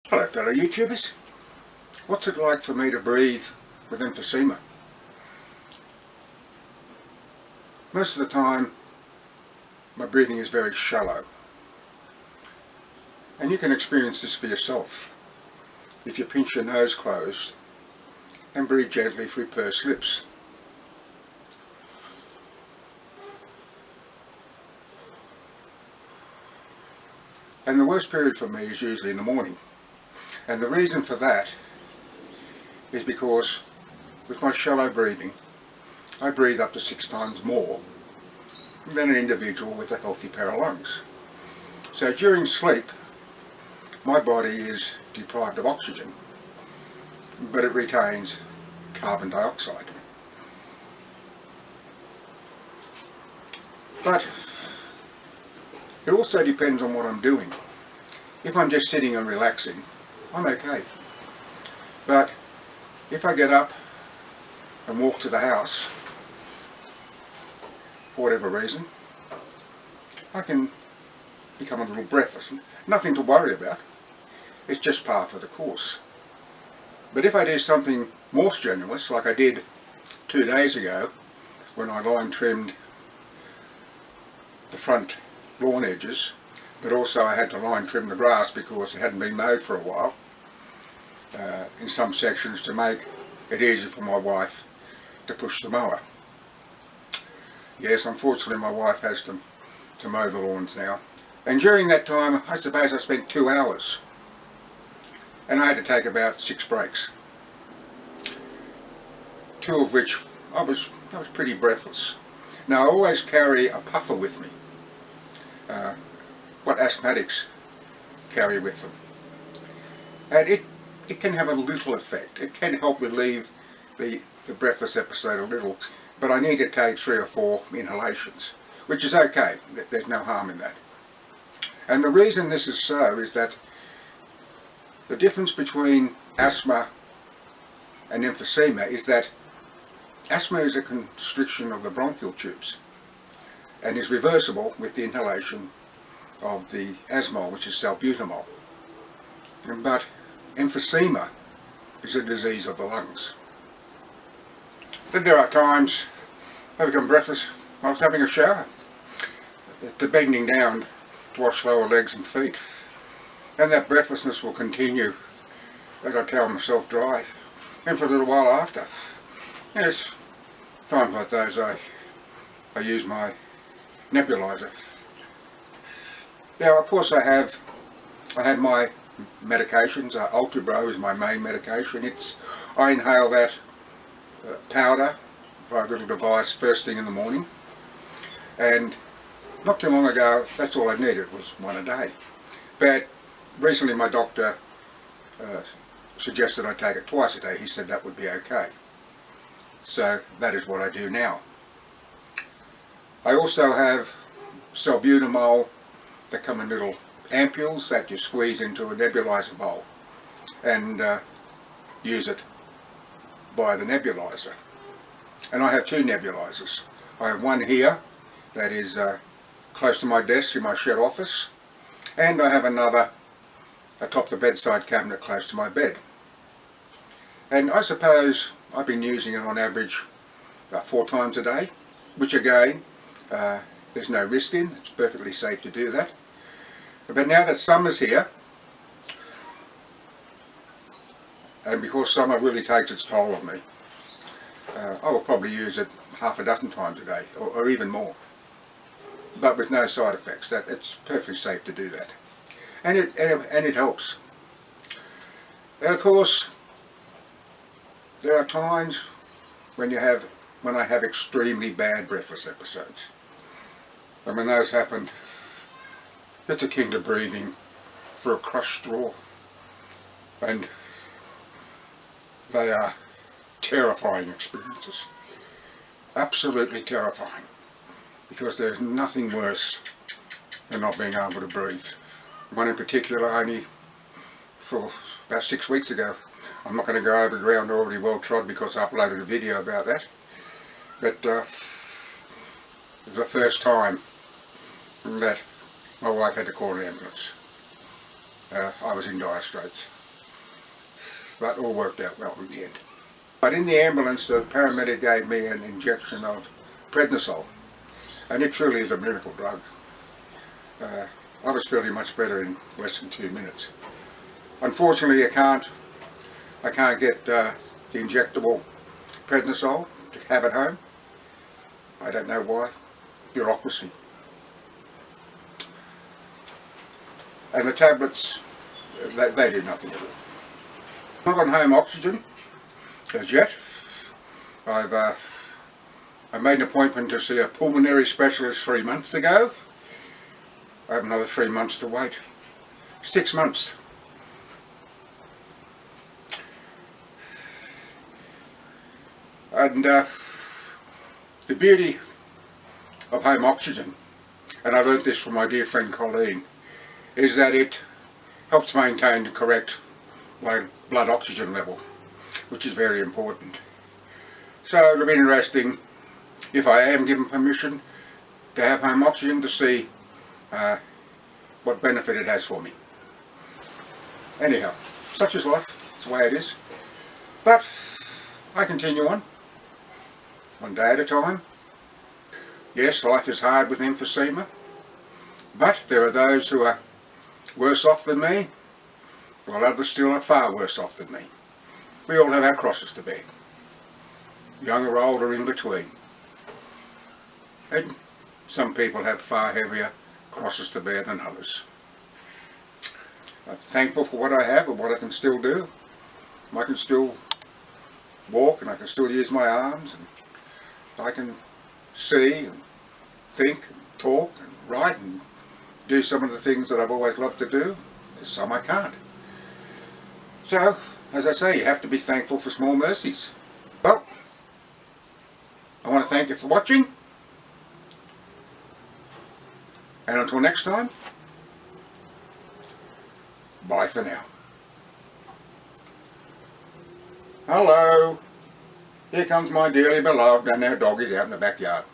Hello fellow YouTubers. What's it like for me to breathe with emphysema? Most of the time my breathing is very shallow, and you can experience this for yourself if you pinch your nose closed and breathe gently through pursed lips. And the worst period for me is usually in the morning. And the reason for that is because with my shallow breathing, I breathe up to 6 times more than an individual with a healthy pair of lungs. So during sleep, my body is deprived of oxygen, but it retains carbon dioxide. But it also depends on what I'm doing. If I'm just sitting and relaxing, I'm okay. But if I get up and walk to the house, for whatever reason, I can become a little breathless. Nothing to worry about. It's just par for the course. But if I do something more strenuous, like I did 2 days ago, when I line trimmed the front lawn edges, but also I had to line trim the grass because it hadn't been mowed for a while in some sections to make it easy for my wife to push the mower. Yes, unfortunately my wife has to mow the lawns now. And during that time, I suppose I spent 2 hours, and I had to take about 6 breaks, 2 of which I was pretty breathless. Now I always carry a puffer with me, what asthmatics carry with them, and it can have a little effect. It can help relieve the breathless episode a little, but I need to take 3 or 4 inhalations, which is okay. There's no harm in that. And the reason this is so is that the difference between asthma and emphysema is that asthma is a constriction of the bronchial tubes and is reversible with the inhalation of the Asmol, which is salbutamol. But emphysema is a disease of the lungs. Then there are times I become breathless. I was having a shower, to bending down to wash lower legs and feet, and that breathlessness will continue as I towel myself dry, and for a little while after. And it's times like those I use my nebulizer. Now of course I have my medications. Ultibro is my main medication. I inhale that powder via a little device first thing in the morning, and not too long ago that's all I needed was 1 a day. But recently my doctor suggested I take it twice a day. He said that would be okay. So that is what I do now. I also have salbutamol that come in little ampules that you squeeze into a nebulizer bowl and use it by the nebulizer. And I have 2 nebulizers. I have one here that is close to my desk in my shed office, and I have another atop the bedside cabinet close to my bed. And I suppose I've been using it on average about 4 times a day, which again there's no risk in. It's perfectly safe to do that. But now that summer's here, and because summer really takes its toll on me, I will probably use it half a dozen times a day, or even more, but with no side effects. It's perfectly safe to do that, and it helps. And of course, there are times when I have extremely bad breathless episodes, and when those happen, it's akin to breathing for a crushed straw, and they are terrifying experiences, absolutely terrifying, because there's nothing worse than not being able to breathe. One in particular, only for about 6 weeks ago. I'm not going to go over ground already well trod because I uploaded a video about that, but it was the first time that my wife had to call an ambulance. I was in dire straits. But all worked out well in the end. But in the ambulance, the paramedic gave me an injection of prednisol, and it truly is a miracle drug. I was feeling much better in less than 2 minutes. Unfortunately, I can't get the injectable prednisol to have at home. I don't know why. Bureaucracy. And the tablets, they did nothing at all. I'm not on home oxygen as yet. I made an appointment to see a pulmonary specialist 3 months ago. I have another 3 months to wait. 6 months. And the beauty of home oxygen, and I learnt this from my dear friend Colleen, is that it helps maintain the correct blood oxygen level, which is very important. So it'll be interesting, if I am given permission to have home oxygen, to see what benefit it has for me. Anyhow, such is life. It's the way it is. But I continue on, one day at a time. Yes, life is hard with emphysema, but there are those who are worse off than me, while others still are far worse off than me. We all have our crosses to bear, young or old or in between. And some people have far heavier crosses to bear than others. I'm thankful for what I have and what I can still do. I can still walk, and I can still use my arms, and I can see and think and talk and write and do some of the things that I've always loved to do. There's some I can't. So, as I say, you have to be thankful for small mercies. Well, I want to thank you for watching, and until next time, bye for now. Hello, here comes my dearly beloved, and our dog is out in the backyard.